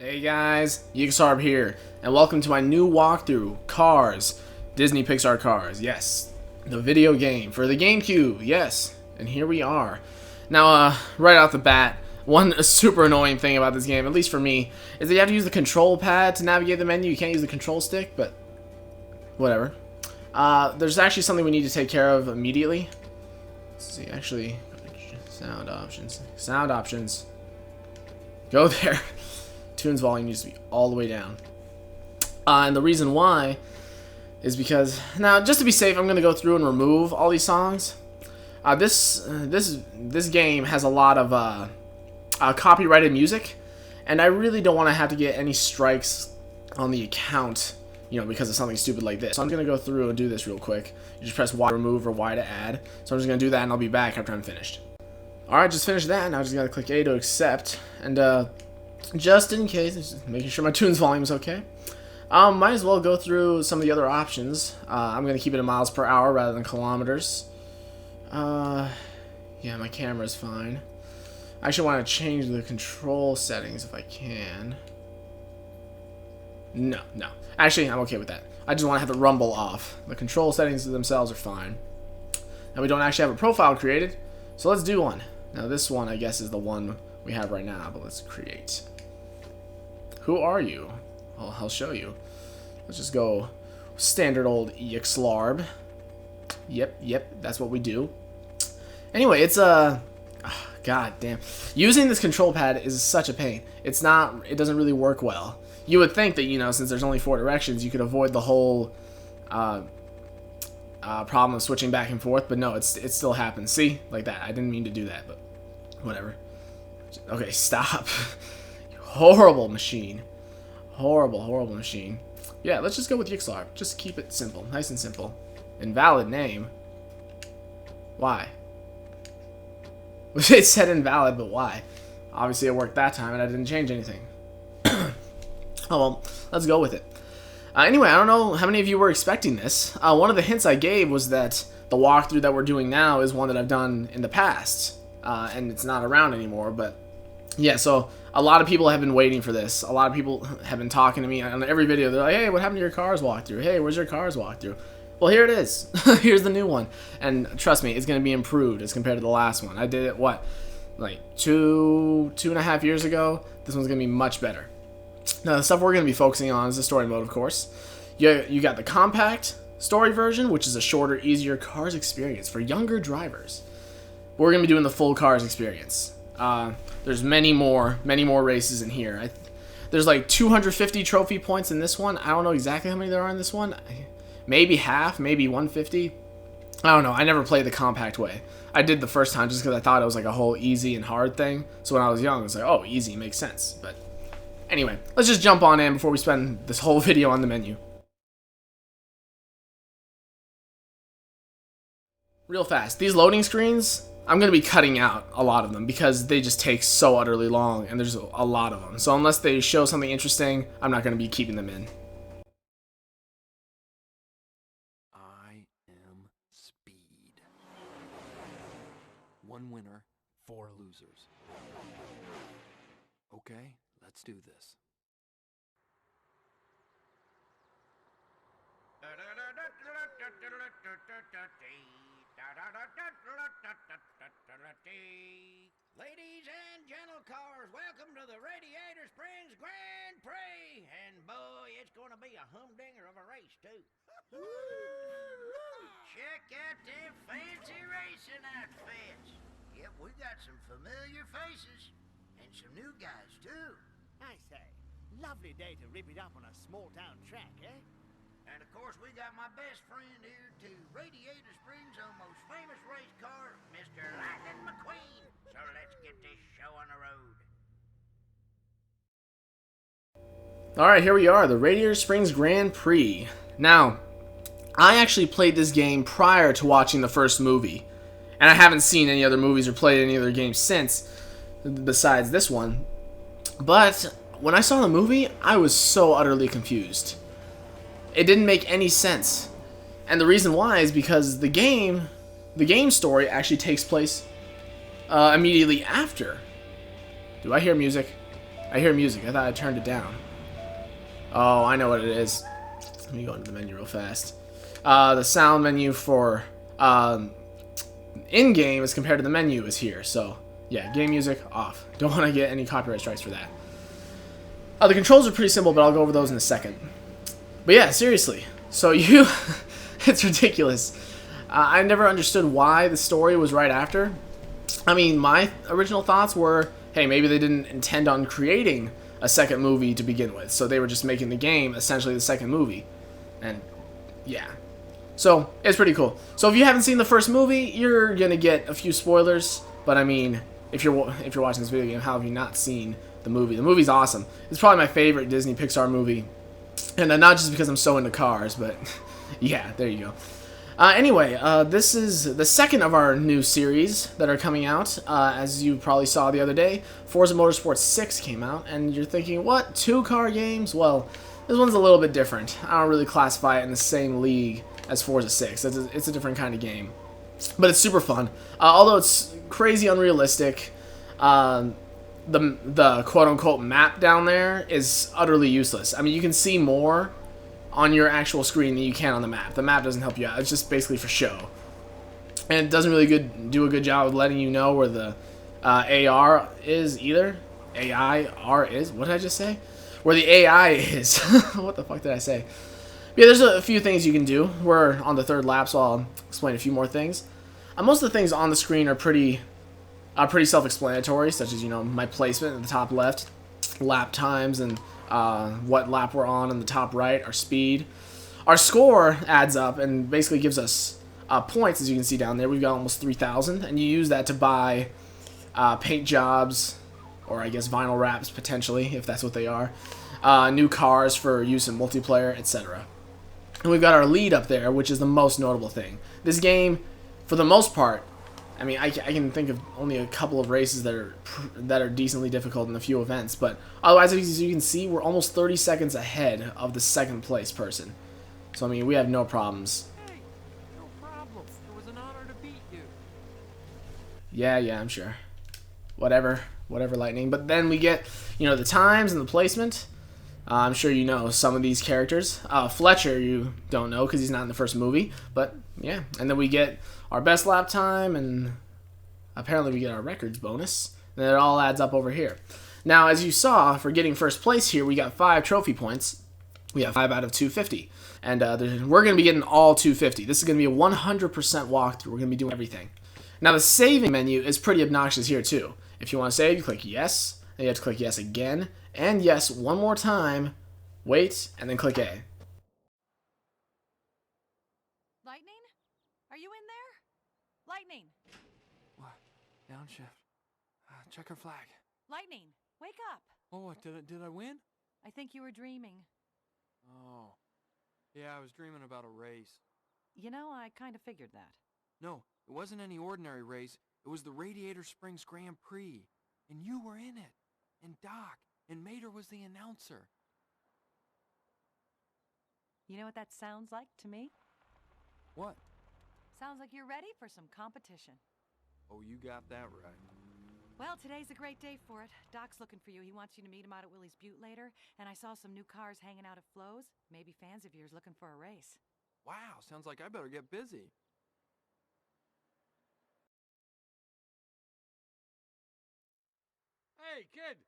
Hey guys, Yxlarb here, and welcome to my new walkthrough, Cars, Disney Pixar Cars, yes, the video game for the GameCube, yes, and here we are. Now, right off the bat, one super annoying thing about this game, at least for me, is that you have to use the control pad to navigate the menu. You can't use the control stick, but whatever. There's actually something we need to take care of immediately. Let's see, actually, sound options, go there. Tunes volume needs to be all the way down. And the reason why is because, now just to be safe, I'm going to go through and remove all these songs. This game has a lot of copyrighted music, and I really don't want to have to get any strikes on the account, you know, because of something stupid like this. So I'm going to go through and do this real quick. You just press Y to remove or Y to add. So I'm just going to do that, and I'll be back after I'm finished. Alright, just finished that. Now I just got to click A to accept, and just in case, just making sure my tunes volume is okay. Might as well go through some of the other options. I'm going to keep it in miles per hour rather than kilometers. Yeah, my camera's fine. I actually want to change the control settings if I can. No. Actually, I'm okay with that. I just want to have the rumble off. The control settings themselves are fine. And we don't actually have a profile created, so let's do one. Now this one, I guess, is the one we have right now, but let's create. Who are you? Well, I'll show you. Let's just go standard old Yxlarb. Yep, that's what we do. Anyway, it's god damn. Using this control pad is such a pain. It doesn't really work well. You would think that, you know, since there's only 4 directions, you could avoid the whole problem of switching back and forth, but no, it still happens. See? Like that. I didn't mean to do that, but whatever. Okay, stop. Horrible machine. Horrible machine. Yeah, let's just go with Yxlarb. Just keep it simple. Nice and simple. Invalid name. Why? It said invalid, but why? Obviously it worked that time and I didn't change anything. Oh well, let's go with it. Anyway, I don't know how many of you were expecting this. One of the hints I gave was that the walkthrough that we're doing now is one that I've done in the past. And it's not around anymore, but yeah, so a lot of people have been waiting for this. A lot of people have been talking to me on every video. They're like, hey, what happened to your Cars walkthrough? Hey, where's your Cars walkthrough? Well, here it is. Here's the new one. And trust me, it's going to be improved as compared to the last one. I did it, what, like two and a half years ago? This one's going to be much better. Now, the stuff we're going to be focusing on is the story mode, of course. You got the compact story version, which is a shorter, easier Cars experience for younger drivers. We're going to be doing the full Cars experience. There's many more races in here. There's like 250 trophy points in this one. I don't know exactly how many there are in this one. Maybe half, maybe 150. I don't know. I never played the compact way. I did the first time just because I thought it was like a whole easy and hard thing. So when I was young, I was like, oh, easy makes sense. But anyway, let's just jump on in before we spend this whole video on the menu. Real fast. These loading screens, I'm going to be cutting out a lot of them because they just take so utterly long and there's a lot of them. So unless they show something interesting, I'm not going to be keeping them in. I am speed. 1 winner, 4 losers. Okay, let's do this. Ladies and gentle cars, welcome to the Radiator Springs Grand Prix. And boy, it's going to be a humdinger of a race, too. Check out them fancy racing outfits. Yep, we got some familiar faces. And some new guys, too. I say, lovely day to rip it up on a small-town track, eh? And of course, we got my best friend here, too. Radiator Springs' most famous race car, Mr. Lightning McQueen. So let's get this show on the road. Alright, here we are, the Radiator Springs Grand Prix. Now, I actually played this game prior to watching the first movie. And I haven't seen any other movies or played any other games since, besides this one. But when I saw the movie, I was so utterly confused. It didn't make any sense. And the reason why is because the game story actually takes place immediately after. Do I hear music? I hear music. I thought I turned it down. Oh, I know what it is. Let me go into the menu real fast. The sound menu for in-game as compared to the menu is here. So, yeah, game music off. Don't want to get any copyright strikes for that. The controls are pretty simple, but I'll go over those in a second. But yeah, seriously. So you... it's ridiculous. I never understood why the story was right after. I mean, my original thoughts were, hey, maybe they didn't intend on creating a second movie to begin with. So they were just making the game essentially the second movie. And, yeah. So, it's pretty cool. So if you haven't seen the first movie, you're going to get a few spoilers. But, I mean, if you're watching this video game, how have you not seen the movie? The movie's awesome. It's probably my favorite Disney Pixar movie. And not just because I'm so into cars, but yeah, there you go. Anyway, this is the second of our new series that are coming out. As you probably saw the other day, Forza Motorsport 6 came out, and you're thinking, what, 2-car games? Well, this one's a little bit different. I don't really classify it in the same league as Forza 6. It's a different kind of game. But it's super fun. Although it's crazy unrealistic, the quote-unquote map down there is utterly useless. I mean, you can see more on your actual screen than you can on the map. The map doesn't help you out. It's just basically for show. And it doesn't really do a good job of letting you know where the AR is either. AIR is? What did I just say? Where the AI is. What the fuck did I say? Yeah, there's a few things you can do. We're on the third lap, so I'll explain a few more things. Most of the things on the screen are pretty self-explanatory, such as, you know, my placement at the top left, lap times, and what lap we're on the top right, our speed. Our score adds up and basically gives us points, as you can see down there. We've got almost 3,000, and you use that to buy paint jobs, or I guess vinyl wraps, potentially, if that's what they are, new cars for use in multiplayer, etc. And we've got our lead up there, which is the most notable thing. This game, for the most part, I mean, I can think of only a couple of races that are decently difficult in a few events, but otherwise, as you can see, we're almost 30 seconds ahead of the second place person. So, I mean, we have no problems. Hey, no problem. It was an honor to beat you. Yeah, I'm sure. Whatever, Lightning. But then we get, you know, the times and the placement. I'm sure you know some of these characters. Fletcher, you don't know because he's not in the first movie, but yeah. And then we get our best lap time, and apparently we get our records bonus. And it all adds up over here. Now, as you saw, for getting first place here, we got 5 trophy points. We have 5 out of 250. And we're going to be getting all 250. This is going to be a 100% walkthrough. We're going to be doing everything. Now, the saving menu is pretty obnoxious here, too. If you want to save, you click yes. Then you have to click yes again. And yes one more time. Wait, and then click A. Lightning? Are you in there? Lightning! What? Downshift. Checker flag. Lightning, wake up! Oh, what? Did I win? I think you were dreaming. Oh. Yeah, I was dreaming about a race. You know, I kind of figured that. No, it wasn't any ordinary race. It was the Radiator Springs Grand Prix. And you were in it. And Doc. And Mater was the announcer. You know what that sounds like to me? What? Sounds like you're ready for some competition. Oh, you got that right. Well, today's a great day for it. Doc's looking for you. He wants you to meet him out at Willie's Butte later. And I saw some new cars hanging out at Flo's. Maybe fans of yours looking for a race. Wow, sounds like I better get busy. Hey, kid!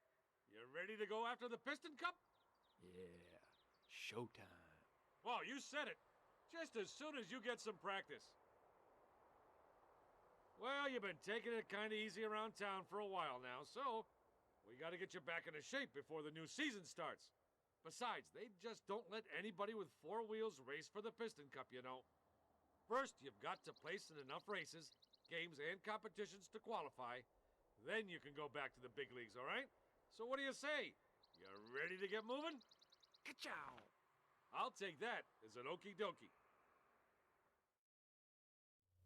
You ready to go after the Piston Cup? Yeah, showtime. Well, you said it. Just as soon as you get some practice. Well, you've been taking it kind of easy around town for a while now, so we got to get you back into shape before the new season starts. Besides, they just don't let anybody with 4 wheels race for the Piston Cup, you know. First, you've got to place in enough races, games, and competitions to qualify. Then you can go back to the big leagues, all right? So what do you say? You ready to get moving? Ka-chow! I'll take that as an okie dokie.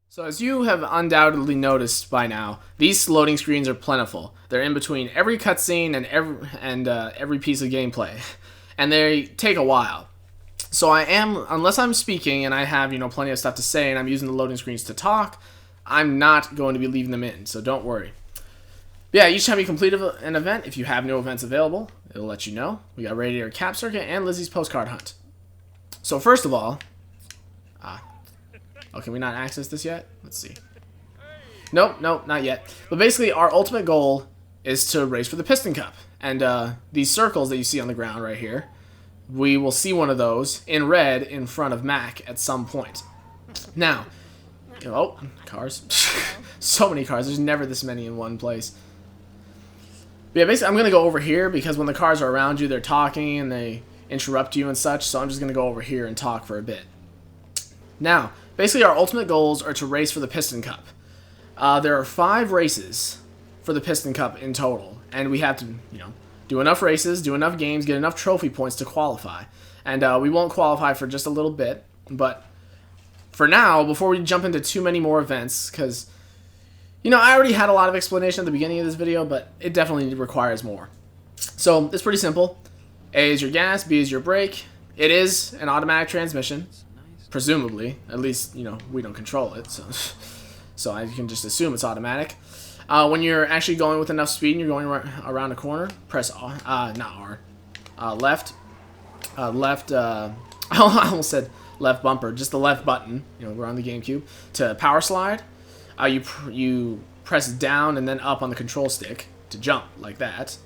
So as you have undoubtedly noticed by now, these loading screens are plentiful. They're in between every cutscene and every piece of gameplay, and they take a while. So unless I'm speaking and I have, you know, plenty of stuff to say and I'm using the loading screens to talk, I'm not going to be leaving them in, so don't worry. But yeah, each time you complete an event, if you have new events available, it'll let you know. We got Radiator Cap Circuit and Lizzie's Postcard Hunt. So first of all, oh, can we not access this yet? Let's see. Nope, not yet. But basically, our ultimate goal is to race for the Piston Cup. And these circles that you see on the ground right here, we will see one of those in red in front of Mac at some point. Now, oh, cars. So many cars. There's never this many in one place. But yeah, basically, I'm going to go over here because when the cars are around you, they're talking and they interrupt you and such. So I'm just going to go over here and talk for a bit. Now, basically, our ultimate goals are to race for the Piston Cup. There are 5 races for the Piston Cup in total. And we have to, do enough races, do enough games, get enough trophy points to qualify. And we won't qualify for just a little bit. But for now, before we jump into too many more events, because, I already had a lot of explanation at the beginning of this video, but it definitely requires more. So, it's pretty simple. A is your gas, B is your brake. It is an automatic transmission, presumably. At least, we don't control it, so I can just assume it's automatic. When you're actually going with enough speed and you're going around a corner, press R, not R, left, I almost said left bumper, just the left button, we're on the GameCube, to power slide. You press down and then up on the control stick to jump, like that.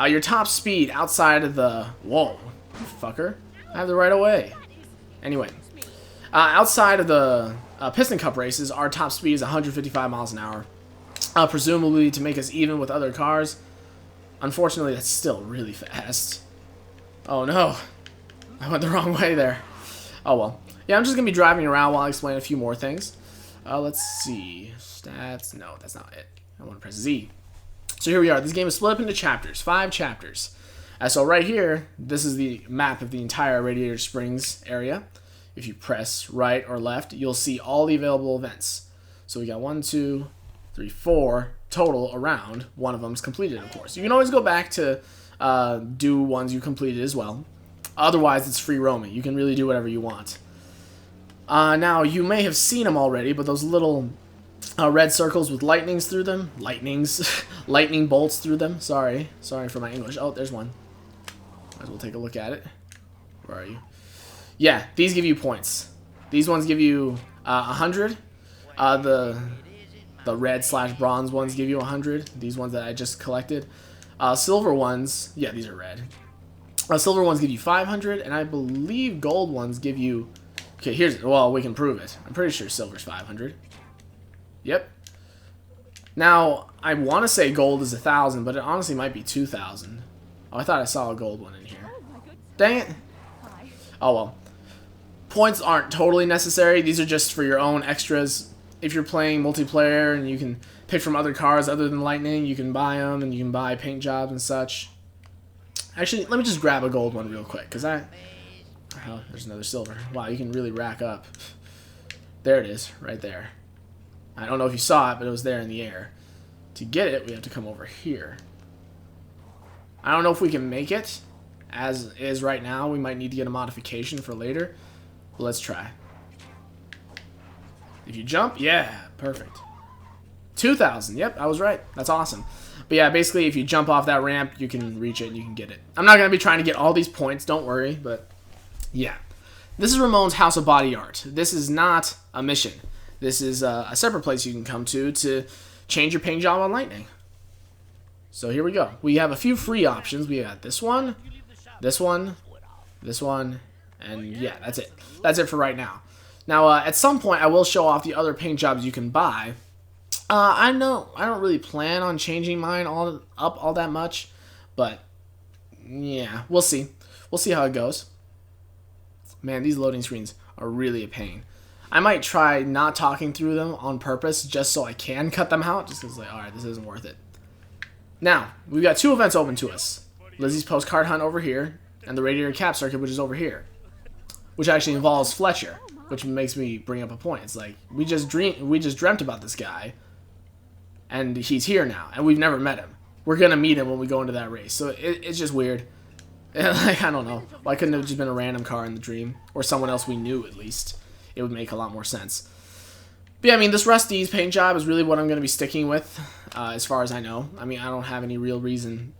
Your top speed outside of the, whoa, you fucker, I have the right of way. Anyway, outside of the Piston Cup races, our top speed is 155 miles an hour. Presumably to make us even with other cars. Unfortunately, that's still really fast. Oh no, I went the wrong way there. Oh well. Yeah, I'm just going to be driving around while I explain a few more things. Let's see. Stats. No, that's not it. I want to press Z. So here we are. This game is split up into chapters. 5 chapters. So right here, this is the map of the entire Radiator Springs area. If you press right or left, you'll see all the available events. So we got 1, 2, 3, 4 total around. One of them is completed, of course. You can always go back to do ones you completed as well. Otherwise, it's free roaming. You can really do whatever you want. Now, you may have seen them already, but those little red circles with lightning bolts through them. Sorry for my English. Oh, there's one. Might as well take a look at it. Where are you? Yeah, these give you points. These ones give you 100. The red/bronze ones give you 100. These ones that I just collected. Silver ones, yeah, these are red. Silver ones give you 500, and I believe gold ones give you... Okay, well, we can prove it. I'm pretty sure silver's 500. Yep. Now, I want to say gold is 1,000, but it honestly might be 2,000. Oh, I thought I saw a gold one in here. Dang it. Oh, well. Points aren't totally necessary. These are just for your own extras. If you're playing multiplayer and you can pick from other cars other than Lightning, you can buy them and you can buy paint jobs and such. Actually, let me just grab a gold one real quick, because oh, there's another silver. Wow, you can really rack up. There it is, right there. I don't know if you saw it, but it was there in the air. To get it, we have to come over here. I don't know if we can make it as is right now. We might need to get a modification for later. But let's try. If you jump, yeah, perfect. 2,000, yep, I was right. That's awesome. But yeah, basically, if you jump off that ramp, you can reach it and you can get it. I'm not going to be trying to get all these points, don't worry, but yeah. This is Ramon's House of Body Art. This is not a mission. This is a separate place you can come to change your paint job on Lightning. So here we go. We have a few free options. We got this one, this one, this one, and yeah, that's it. That's it for right now. Now, at some point, I will show off the other paint jobs you can buy. I don't really plan on changing mine up all that much, but yeah, we'll see. We'll see how it goes. Man, these loading screens are really a pain. I might try not talking through them on purpose just so I can cut them out, just because, like, alright, this isn't worth it. Now, we've got 2 events open to us. Lizzie's Postcard Hunt over here, and the Radiator Cap Circuit, which is over here. Which actually involves Fletcher, which makes me bring up a point. It's like, we just dreamt about this guy, and he's here now, and we've never met him. We're going to meet him when we go into that race, so it's just weird. Like, I don't know. Why couldn't it have just been a random car in the dream? Or someone else we knew, at least. It would make a lot more sense. But yeah, I mean, this Rusty's paint job is really what I'm going to be sticking with, as far as I know. I mean, I don't have any real reason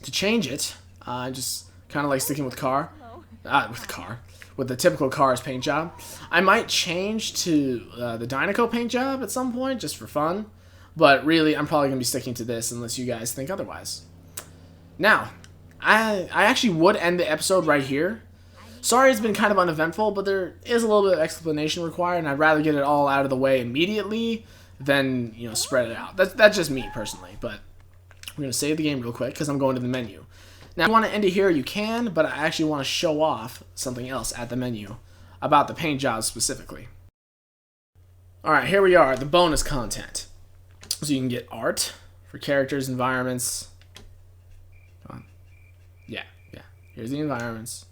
to change it. I just kind of like sticking with with the typical Cars paint job. I might change to the Dynaco paint job at some point, just for fun. But really, I'm probably going to be sticking to this unless you guys think otherwise. Now, I actually would end the episode right here. Sorry it's been kind of uneventful, but there is a little bit of explanation required, and I'd rather get it all out of the way immediately than, you know, spread it out. That's just me, personally, but we're going to save the game real quick because I'm going to the menu. Now, if you want to end it here, you can, but I actually want to show off something else at the menu about the paint jobs specifically. Alright, here we are, the bonus content. So you can get art for characters, environments. Come on. Yeah. Here's the environments.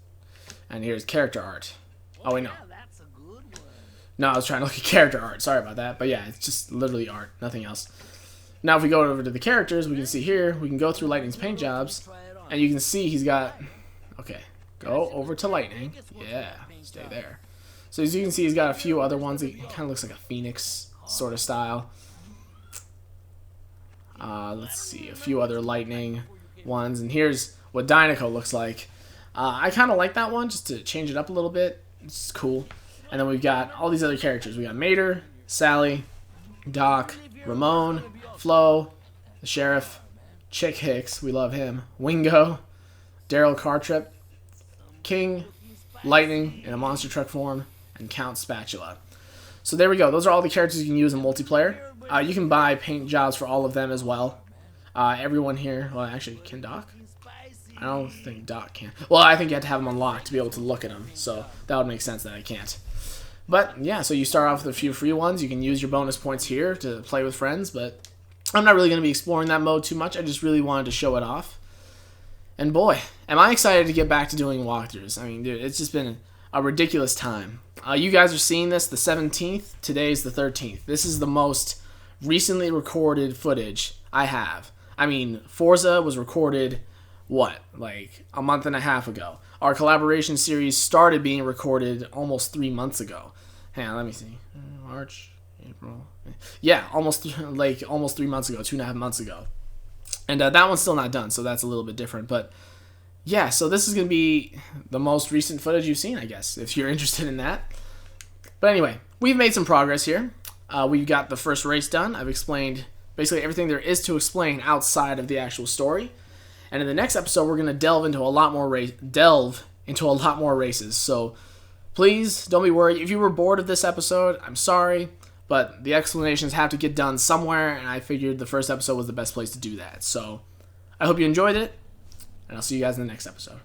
And here's character art. Oh, wait, no. That's a good one. No, I was trying to look at character art. Sorry about that. But yeah, it's just literally art. Nothing else. Now, if we go over to the characters, we can see here, we can go through Lightning's paint jobs. And you can see he's got... Okay. Go over to Lightning. Yeah. Stay there. So as you can see, he's got a few other ones. He kind of looks like a Phoenix sort of style. Let's see. A few other Lightning ones. And here's what Dynaco looks like. I kind of like that one, just to change it up a little bit. It's cool. And then we've got all these other characters. We got Mater, Sally, Doc, Ramon, Flo, the Sheriff, Chick Hicks, we love him, Wingo, Daryl Cartrip, King, Lightning in a monster truck form, and Count Spatula. So there we go. Those are all the characters you can use in multiplayer. You can buy paint jobs for all of them as well. Everyone here, well, actually, can Doc? I don't think Doc can. Well, I think you have to have them unlocked to be able to look at them, so that would make sense that I can't. But, yeah, so you start off with a few free ones. You can use your bonus points here to play with friends, but I'm not really going to be exploring that mode too much. I just really wanted to show it off. And boy, am I excited to get back to doing walkthroughs. I mean, dude, it's just been a ridiculous time. You guys are seeing this the 17th. Today's the 13th. This is the most recently recorded footage I have. I mean, Forza was recorded... what, like a month and a half ago. Our collaboration series started being recorded almost 3 months ago. Hang on, let me see. March, April. Yeah, almost 3 months ago, 2.5 months ago. And that one's still not done, so that's a little bit different. But yeah, so this is going to be the most recent footage you've seen, I guess, if you're interested in that. But anyway, we've made some progress here. We've got the first race done. I've explained basically everything there is to explain outside of the actual story. And in the next episode, we're going to delve into a lot more races. So please don't be worried. If you were bored of this episode, I'm sorry, but the explanations have to get done somewhere, and I figured the first episode was the best place to do that. So I hope you enjoyed it, and I'll see you guys in the next episode.